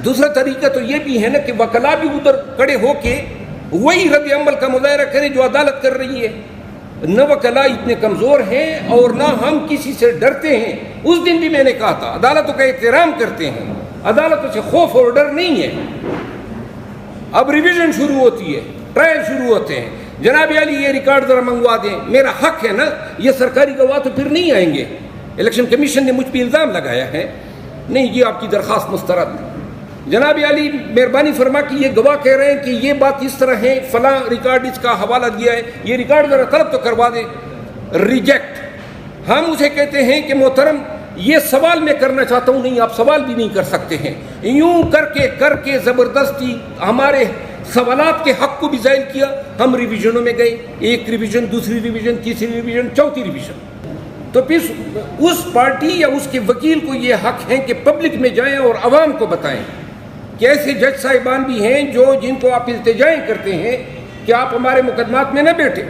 دوسرا طریقہ تو یہ بھی ہے نا کہ وکلا بھی ادھر کھڑے ہو کے وہی رد عمل کا مظاہرہ کریں جو عدالت کر رہی ہے. نہ وکلا اتنے کمزور ہیں اور نہ ہم کسی سے ڈرتے ہیں. اس دن بھی میں نے کہا تھا عدالتوں کا احترام کرتے ہیں, عدالتوں سے خوف اور ڈر نہیں ہے. اب ریویژن شروع ہوتی ہے, ٹرائل شروع ہوتے ہیں. جناب علی یہ ریکارڈ ذرا منگوا دیں, میرا حق ہے نا, یہ سرکاری گواہ تو پھر نہیں آئیں گے. الیکشن کمیشن نے مجھ پہ الزام لگایا ہے, نہیں یہ آپ کی درخواست مسترد. جناب علی مہربانی فرما کہ یہ گواہ کہہ رہے ہیں کہ یہ بات اس طرح ہے, فلاں ریکارڈ اس کا حوالہ دیا ہے, یہ ریکارڈ ذرا طلب تو کروا دیں. ریجیکٹ. ہم اسے کہتے ہیں کہ محترم یہ سوال میں کرنا چاہتا ہوں, نہیں آپ سوال بھی نہیں کر سکتے ہیں. یوں کر کے زبردستی ہمارے سوالات کے حق کو بھی ظاہر کیا. ہم ریویژنوں میں گئے, ایک ریویژن, دوسری ریویژن, تیسری ریویژن, چوتھی ریویژن. تو پھر اس پارٹی یا اس کے وکیل کو یہ حق ہے کہ پبلک میں جائیں اور عوام کو بتائیں کہ ایسے جج صاحبان بھی ہیں جن کو آپ التجائیں کرتے ہیں کہ آپ ہمارے مقدمات میں نہ بیٹھیں,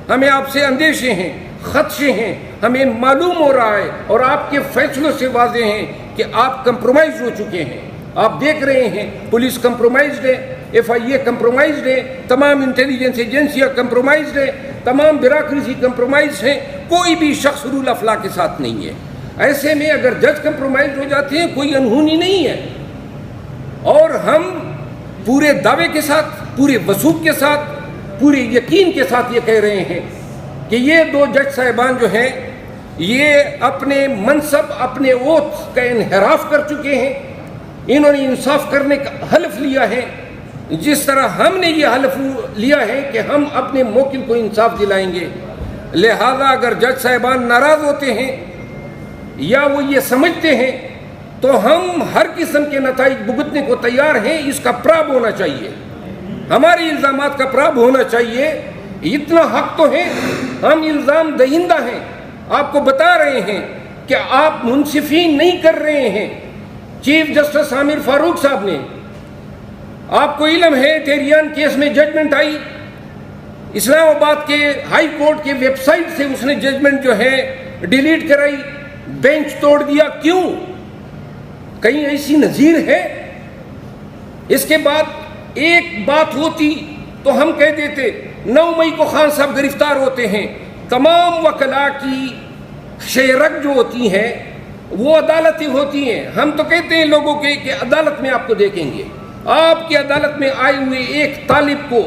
ہمیں آپ سے اندیشے ہیں, خدشے ہیں, ہمیں معلوم ہو رہا ہے اور آپ کے فیصلوں سے واضح ہیں کہ آپ کمپرومائز ہو چکے ہیں. آپ دیکھ رہے ہیں پولیس کمپرومائزڈ ہے, ایف آئی اے کمپرومائزڈ ہے, تمام انٹیلیجنس ایجنسیاں کمپرومائزڈ ہے, تمام بیوروکریسی کمپرومائزڈ ہیں, کوئی بھی شخص رول آف لا کے ساتھ نہیں ہے. ایسے میں اگر جج کمپرومائزڈ ہو جاتے ہیں کوئی انہونی نہیں ہے. اور ہم پورے دعوے کے ساتھ, پورے وثوق کے ساتھ, پورے یقین کے ساتھ یہ کہہ رہے ہیں کہ یہ دو جج صاحبان جو ہیں یہ اپنے منصب, اپنے اوتھ کا انحراف کر چکے ہیں. انہوں نے انصاف کرنے کا حلف لیا ہے جس طرح ہم نے یہ حلف لیا ہے کہ ہم اپنے موکل کو انصاف دلائیں گے. لہذا اگر جج صاحبان ناراض ہوتے ہیں یا وہ یہ سمجھتے ہیں تو ہم ہر قسم کے نتائج بھگتنے کو تیار ہیں. اس کا پراب ہونا چاہیے, ہمارے الزامات کا پراب ہونا چاہیے. اتنا حق تو ہے, ہم الزام دہندہ ہیں, آپ کو بتا رہے ہیں کہ آپ منصفین نہیں کر رہے ہیں. چیف جسٹس عامر فاروق صاحب نے, آپ کو علم ہے تیریان کیس میں ججمنٹ آئی, اسلام آباد کے ہائی کورٹ کے ویب سائٹ سے اس نے ججمنٹ جو ہے ڈیلیٹ کرائی, بینچ توڑ دیا. کیوں؟ کہیں ایسی نظیر ہے؟ اس کے بعد ایک بات ہوتی تو ہم کہہ دیتے 9 مئی کو خان صاحب گرفتار ہوتے ہیں. تمام وکلا کی شیرک جو ہوتی ہیں وہ عدالتیں ہوتی ہیں. ہم تو کہتے ہیں لوگوں کے کہ عدالت میں آپ کو دیکھیں گے. آپ کی عدالت میں آئے ہوئے ایک طالب کو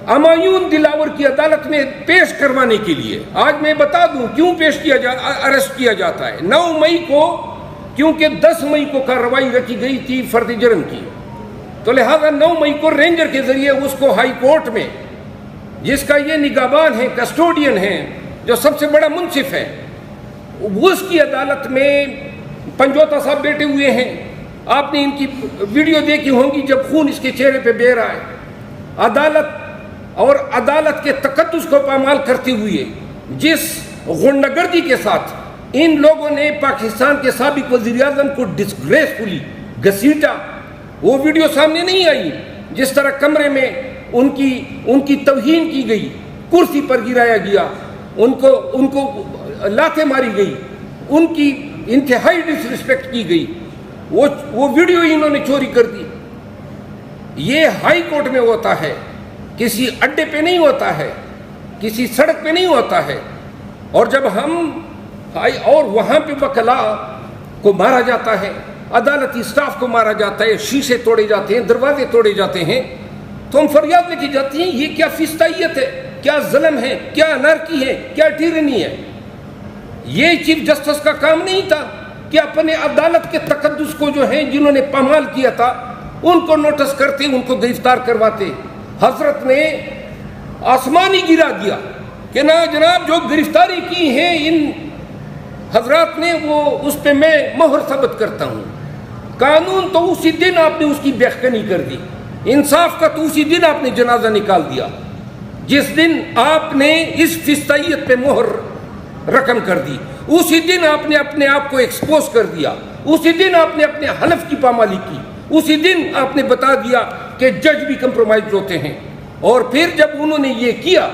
ہمایون دلاور کی عدالت میں پیش کروانے کے لیے, آج میں بتا دوں کیوں اریسٹ کیا جاتا ہے. 9 مئی کو کیونکہ 10 مئی کو کارروائی رکھی گئی تھی فرد جرم کی, تو لہذا 9 مئی کو رینجر کے ذریعے اس کو ہائی کورٹ میں, جس کا یہ نگہبان ہے, کسٹوڈین ہے, جو سب سے بڑا منصف ہے, اس کی عدالت میں پنجوتا صاحب بیٹھے ہوئے ہیں. آپ نے ان کی ویڈیو دیکھی ہوں گی جب خون اس کے چہرے پہ بہہ رہا ہے. عدالت اور عدالت کے تقدس کو پامال کرتے ہوئے جس غنڈہ گردی کے ساتھ ان لوگوں نے پاکستان کے سابق وزیر اعظم کو ڈسگریسفلی گھسیٹا, وہ ویڈیو سامنے نہیں آئی. جس طرح کمرے میں ان کی توہین کی گئی, کرسی پر گرایا گیا, ان کو لاتیں ماری گئی, ان کی انتہائی ڈس رسپیکٹ کی گئی, وہ ویڈیو انہوں نے چوری کر دی. یہ ہائی کورٹ میں ہوتا ہے, کسی اڈے پہ نہیں ہوتا ہے, کسی سڑک پہ نہیں ہوتا ہے. اور جب ہم اور وہاں پہ وکلا کو مارا جاتا ہے, عدالتی سٹاف کو مارا جاتا ہے, شیشے توڑے جاتے ہیں, دروازے توڑے جاتے ہیں, تو ہم فریاد لے کے جاتی ہیں یہ کیا فسطائیت ہے, کیا ظلم ہے, کیا انارکی ہے, کیا ٹیرنی ہے. یہ چیف جسٹس کا کام نہیں تھا کہ اپنے عدالت کے تقدس کو جو ہیں جنہوں نے پامال کیا تھا ان کو نوٹس کرتے, ان کو گرفتار کرواتے. حضرت نے آسمانی گرا دیا کہ نہ جناب جو گرفتاری کی ہے ان حضرات نے وہ اس پہ میں مہر ثبت کرتا ہوں. قانون تو اسی دن آپ نے اس کی بےخکنی کر دی, انصاف کا تو اسی دن آپ نے جنازہ نکال دیا جس دن آپ نے اس فسطائیت پہ مہر رقم کر دی. اسی دن آپ نے اپنے آپ کو ایکسپوز کر دیا, اسی دن آپ نے اپنے حلف کی پامالی کی, اسی دن آپ نے بتا دیا کہ جج بھی کمپرومائز ہوتے ہیں. اور پھر جب انہوں نے یہ کیا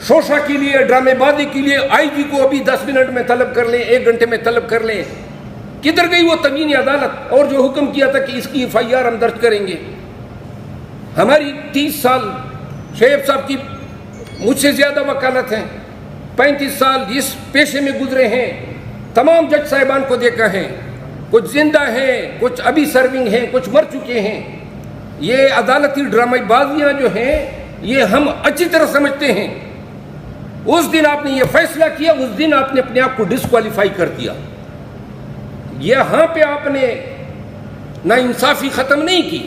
شوشہ کے لیے, ڈرامے بازی کے لیے, آئی جی کو ابھی 10 منٹ میں طلب کر لیں, 1 گھنٹے میں طلب کر لیں, کدھر گئی وہ تبیین عدالت اور جو حکم کیا تھا کہ اس کی FIR ہم درج کریں گے؟ ہماری 30 سال شعیب صاحب کی مجھ سے زیادہ وکالت ہیں، 35 سال اس پیشے میں گزرے ہیں، تمام جج صاحبان کو دیکھا ہے، کچھ زندہ ہیں، کچھ ابھی سرونگ ہیں، کچھ مر چکے ہیں۔ یہ عدالتی ڈرامہ بازیاں جو ہیں یہ ہم اچھی طرح سمجھتے ہیں۔ اس دن آپ نے یہ فیصلہ کیا، اس دن آپ نے اپنے آپ کو ڈسکوالیفائی کر دیا۔ یہاں پہ آپ نے نا انصافی ختم نہیں کی۔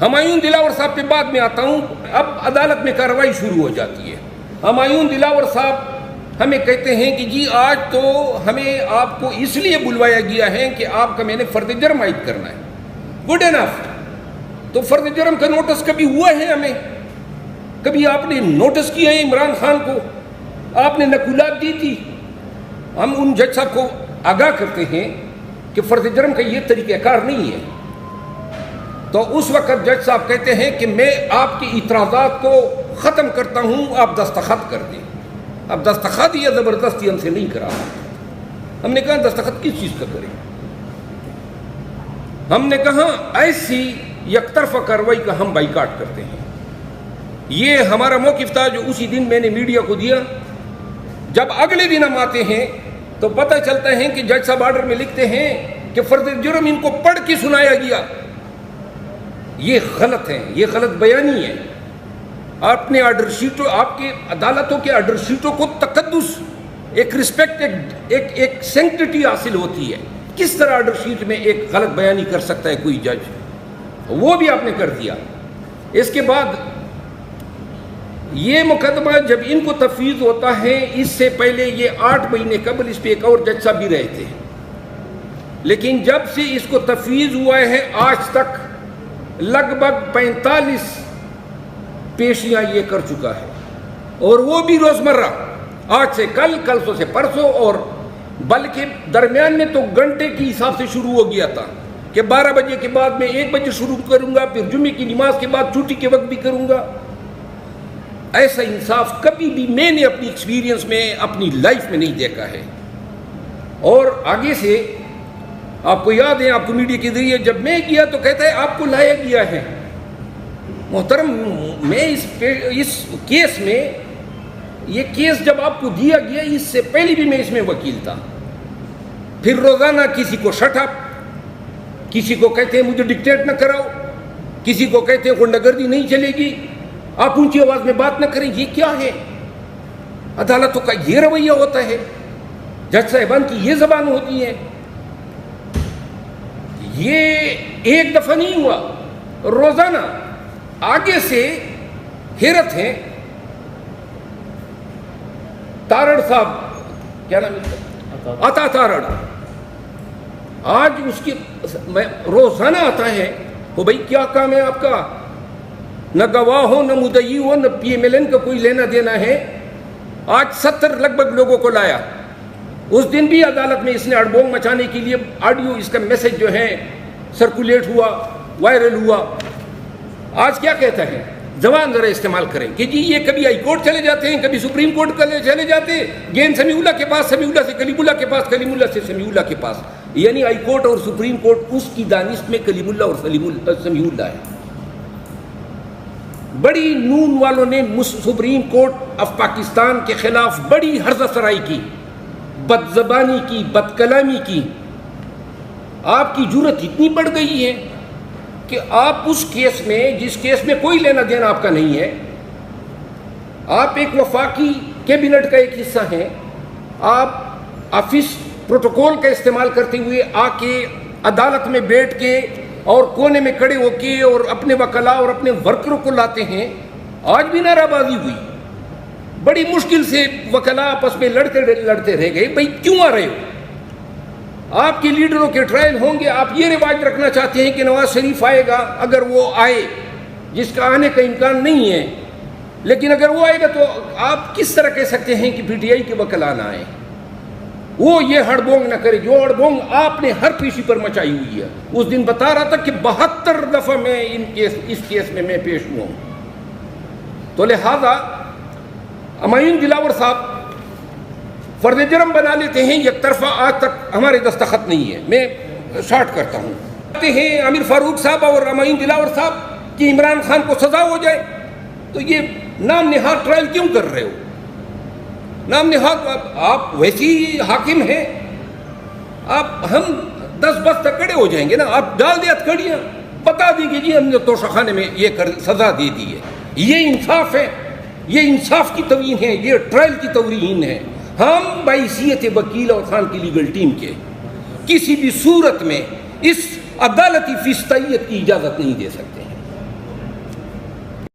ہمایوں دلاور صاحب پہ بعد میں آتا ہوں، اب عدالت میں کارروائی شروع ہو جاتی ہے۔ ہمایوں دلاور صاحب ہمیں کہتے ہیں کہ جی آج تو ہمیں آپ کو اس لیے بلوایا گیا ہے کہ آپ کا میں نے فرد جرم عائد کرنا ہے۔ گڈ انف، تو فرد جرم کا نوٹس کبھی ہوا ہے ہمیں؟ کبھی آپ نے نوٹس کیا ہے عمران خان کو؟ آپ نے نقولات دی تھی؟ ہم ان جج صاحب کو آگاہ کرتے ہیں کہ فرد جرم کا یہ طریقہ کار نہیں ہے۔ تو اس وقت جج صاحب کہتے ہیں کہ میں آپ کی اعتراضات کو ختم کرتا ہوں، آپ دستخط کر دیں۔ اب دستخط یا زبردستی ہم سے نہیں کرا۔ ہم نے کہا دستخط کس چیز کا کریں؟ ہم نے کہا ایسی یک طرفہ کارروائی کا ہم بائیکاٹ کرتے ہیں۔ یہ ہمارا موقف تھا جو اسی دن میں نے میڈیا کو دیا۔ جب اگلے دن ہم آتے ہیں تو پتہ چلتا ہے کہ جج صاحب آرڈر میں لکھتے ہیں کہ فرد جرم ان کو پڑھ کے سنایا گیا۔ یہ غلط ہے، یہ غلط بیانی ہے۔ اپنے آرڈر شیٹوں، آپ کے عدالتوں کے آرڈر شیٹوں کو تقدس، ایک رسپیکٹ، ایک سینکٹیٹی حاصل ہوتی ہے۔ کس طرح آرڈر شیٹ میں ایک غلط بیانی کر سکتا ہے کوئی جج؟ وہ بھی آپ نے کر دیا۔ اس کے بعد یہ مقدمہ جب ان کو تفویض ہوتا ہے، اس سے پہلے یہ 8 مہینے قبل اس پہ ایک اور جج صاحب بھی رہے تھے، لیکن جب سے اس کو تفویض ہوا ہے آج تک لگ بھگ 45 پیشیاں یہ کر چکا ہے، اور وہ بھی روزمرہ، آج سے کل، کل سے پرسوں، اور بلکہ درمیان میں تو گھنٹے کی حساب سے شروع ہو گیا تھا کہ 12 بجے کے بعد میں 1 بجے شروع کروں گا، پھر جمعے کی نماز کے بعد چھٹی کے وقت بھی کروں گا۔ ایسا انصاف کبھی بھی میں نے اپنی ایکسپیرینس میں، اپنی لائف میں نہیں دیکھا ہے۔ اور آگے سے آپ کو یاد ہے، آپ کو میڈیا کے ذریعے جب میں گیا تو کہتا ہے آپ کو لایا گیا ہے۔ محترم، میں اس کیس میں، یہ کیس جب آپ کو دیا گیا، اس سے پہلے بھی میں اس میں وکیل تھا۔ پھر روزانہ کسی کو شٹ اپ، کسی کو کہتے ہیں مجھے ڈکٹیٹ نہ کراؤ، کسی کو کہتے ہیں غنڈہ گردی نہیں چلے گی، آپ اونچی آواز میں بات نہ کریں۔ یہ کیا ہے؟ عدالتوں کا یہ رویہ ہوتا ہے؟ جج صاحبان کی یہ زبان ہوتی ہے؟ یہ ایک دفعہ نہیں ہوا، روزانہ آگے سے حیرت ہے۔ تارڑ صاحب، کیا نام ہے؟ عطا تارڑ، آج اس کی روزانہ آتا ہے، وہ بھائی کیا کام ہے آپ کا؟ نہ گواہ ہو، نہ مدعی ہو، نہ PMLN کا کوئی لینا دینا ہے۔ آج 70 لگ بھگ لوگوں کو لایا۔ اس دن بھی عدالت میں اس نے اڑبونگ مچانے کے لیے آڈیو، اس کا میسج جو ہے سرکولیٹ ہوا، وائرل ہوا۔ آج کیا کہتا ہے؟ زبان ذرا استعمال کریں کہ جی یہ کبھی ہائی کورٹ چلے جاتے ہیں، کبھی سپریم کورٹ چلے جاتے ہیں، گیند سمیع اللہ کے پاس، سمیع اللہ سے کلیم اللہ کے پاس، کلیم اللہ سے سمیع اللہ کے پاس، یعنی ہائی کورٹ اور سپریم کورٹ اس کی دانش میں کلیم اللہ اور سمیع اللہ ہے۔ بڑی نون والوں نے سپریم کورٹ آف پاکستان کے خلاف بڑی ہرزہ سرائی کی، بد زبانی کی، بد کلامی کی۔ آپ کی جرت اتنی بڑھ گئی ہے کہ آپ اس کیس میں، جس کیس میں کوئی لینا دینا آپ کا نہیں ہے، آپ ایک وفاقی کیبنٹ کا ایک حصہ ہیں، آپ آفس پروٹوکول کا استعمال کرتے ہوئے آ کے عدالت میں بیٹھ کے اور کونے میں کھڑے ہو کے اور اپنے وکلاء اور اپنے ورکروں کو لاتے ہیں۔ آج بھی نعرہ بازی ہوئی، بڑی مشکل سے وکلاء آپس میں لڑتے رہ گئے۔ بھائی کیوں آ رہے ہو؟ آپ کے لیڈروں کے ٹرائل ہوں گے، آپ یہ رواج رکھنا چاہتے ہیں کہ نواز شریف آئے گا، اگر وہ آئے، جس کا آنے کا امکان نہیں ہے، لیکن اگر وہ آئے گا تو آپ کس طرح کہہ سکتے ہیں کہ PTI کے وکلاء نہ آئے؟ وہ یہ ہڑبونگ نہ کرے جو ہڑبونگ آپ نے ہر پیشی پر مچائی ہوئی ہے۔ اس دن بتا رہا تھا کہ 72 دفعہ میں اس کیس میں میں پیش ہوا ہوں۔ تو لہذا ہمایوں دلاور صاحب فرد جرم بنا لیتے ہیں یک طرفہ، آج تک ہمارے دستخط نہیں ہے. میں شارٹ کرتا ہوں. کہتے ہیں عامر فاروق صاحب اور معین دلاور صاحب کہ عمران خان کو سزا ہو جائے، تو یہ نام نہاد ٹرائل کیوں کر رہے ہو؟ نام نہاد آپ ویسی حاکم ہیں، ہم 10 بس تک کھڑے ہو جائیں گے نا. آپ ڈال دیں ہتھکڑیاں، بتا دیں کہ جی ہم نے توشہ خانے میں یہ سزا دے دی ہے. یہ انصاف ہے، یہ انصاف کی توہین ہے، یہ ٹرائل کی توہین ہے. ہم بحیثیت وکیل اور خان کی لیگل ٹیم کے کسی بھی صورت میں اس عدالتی فیصدیت کی اجازت نہیں دے سکتے.